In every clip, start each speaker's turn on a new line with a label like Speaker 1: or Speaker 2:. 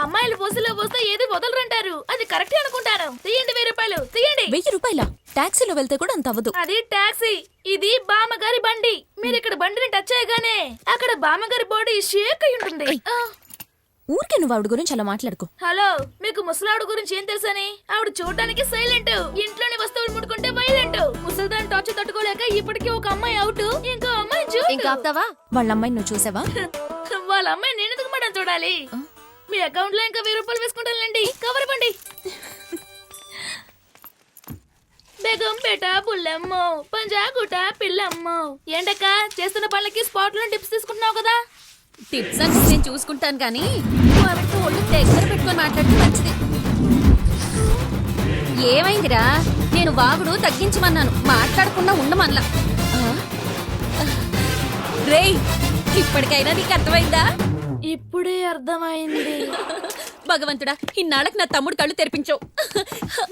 Speaker 1: అమ్మాయిలు బస్సులో వస్తే ఏది వదలరంటారు. అది కరెక్ట్ అనుకుంటాను. తీయండి 1000 రూపాయలు, తీయండి.
Speaker 2: 1000 రూపాయల టాక్సీలో వెళ్తే కూడా అంత అవ్వదు.
Speaker 1: అది టాక్సీ, ఇది బామ్మగారి బండి. మీరు ఇక్కడ బండిని టచ్ చేయగానే అక్కడ బామ్మగారి బాడీ షేక్ అయి ఉంటుంది.
Speaker 2: ఊరికే నువ్వు ఆవిడ గురించి అలా మాట్లాడుకో.
Speaker 1: హలో, మీకు ముసలావిడ గురించి ఏం తెలుసని? ఆవిడ చూడడానికి సైలెంట్, ఇంట్లోని వస్తువులు ముట్టుకుంటే వైలెంట్. ముసలిదాన్ని టార్చర్ తట్టుకోలేక ఇప్పటికీ ఒక అమ్మాయి అవుట్, ఇంకో అమ్మాయి
Speaker 2: ఇంకా ఆపుతావా? వాళ్ళ అమ్మాయిని నువ్వు చూసావా?
Speaker 1: వాళ్ళ అమ్మాయి నేను ఎందుకు మేడం చూడాలి? మీ అకౌంట్ లో ఇంకా 1000 రూపాయలు వేసుకుంటానులేండి. కవర్ ఇవ్వండి. బేగంపేట పుల్లమ్మో, పంజాగుట పిల్లమ్మో. ఏంటక్క చేస్తున్న పనులకి స్పాట్ లో టిప్స్ తీసుకుంటున్నావు కదా?
Speaker 2: టిప్స్ అంటే నేను చూసుకుంటాను కానీ వాళ్ళతో ఒళ్ళు దగ్గర పెట్టుకొని మాట్లాడితే మంచిది. ఏమైందిరా? నేను వాగుడు తగ్గించమన్నాను, మాట్లాడకుండా ఉండమన్లా. రేయ్, ఇప్పటికైనా నీకు అర్థమైందా?
Speaker 1: ఇప్పుడే అర్థమైంది.
Speaker 2: భగవంతుడా, ఇన్నాళ్ళకి నా తమ్ముడు కళ్ళు తెరిపించావు.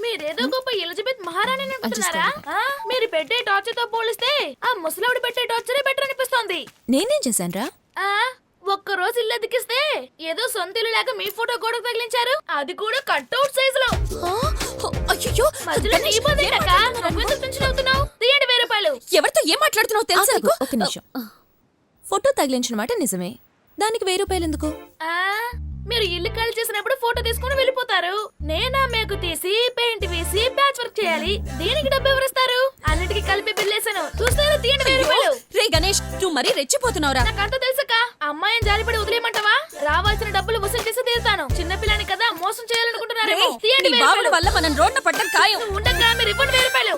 Speaker 1: మీరేదో గొప్ప ఎలిజబెత్ మహారాణి అనుకుంటున్నారా? మీరు పెట్టే టార్చర్ తో పోలిస్తే ఆ ముసలావిడ పెట్టే టార్చరే బెటర్ అనిపిస్తోంది.
Speaker 2: నేనేం చేశానురా?
Speaker 1: ఒక్క రోజు ఇల్లు అద్దెకిస్తే ఏదో సొంత ఇల్లు లేక మీ ఫోటో గోడకు తగిలించారు, అది కూడా కట్అవుట్ సైజ్ లో.
Speaker 2: అయ్యో,
Speaker 1: మధ్యలో నీ ఇబ్బంది ఏంటక్క? నువ్వెందుకు టెన్షన్ అవుతున్నావు? తీయండి 1000 రూపాయలు.
Speaker 2: ఎవరితో ఏం మాట్లాడుతున్నావు తెలుసా? ఒక నిమిషం. ఫోటో తగిలించిన మాట నిజమే, దానికి 1000 రూపాయలు ఎందుకు?
Speaker 1: మీరు ఇల్లు ఖాళీ చేసినప్పుడు ఫోటో తీసుకుని వెళ్ళిపోతారు. నేనా మేకు తీసి పెయింట్ వేసి ప్యాచ్ వర్క్ చేయాలి. దీనికి డబ్బు ఎవరిస్తారు? అన్నిటికీ కలిపి బిల్లేసాను, చూస్తారా? తీయండి 1000 రూపాయలు.
Speaker 2: రే గణేష్, నువ్వు మరీ రెచ్చిపోతున్నావురా.
Speaker 1: నాకంతా తెలుసక్క. అమ్మాయిని జాలిపడి వదిలేయమంటావా? రావాల్సిన డబ్బులు వసూలు చేసి తీరుతాను. చిన్నపిల్లని కదా మోసం చేయాలనుకుంటున్నారేమో. తీయండి 1000 రూపాయలు.
Speaker 2: వల్ల మనం రోడ్న పడ్డం ఖాయం.
Speaker 1: ఉండగా మీరు ఇవ్వండి 1000 రూపాయలు.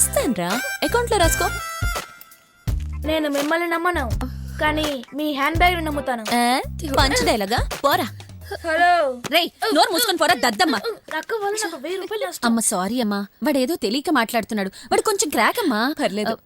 Speaker 2: ఇస్తానురా, అకౌంట్ లో రాసుకో.
Speaker 1: నేను మిమ్మల్ని నమ్మను, కానీ మీ హ్యాండ్ బ్యాగ్ నమ్ముతాను.
Speaker 2: పంచడేలాగా పోరా.
Speaker 1: హలో,
Speaker 2: రేయ్, నోరు మూసుకొని పోరా దద్దమ్మ.
Speaker 1: అక్క వల్ల నాకు 1000 రూపాయలు నష్టం.
Speaker 2: అమ్మ సారీ అమ్మా, వాడేదో తెలియక మాట్లాడుతున్నాడు. వాడు కొంచెం క్రాక్ అమ్మా. పర్లేదు.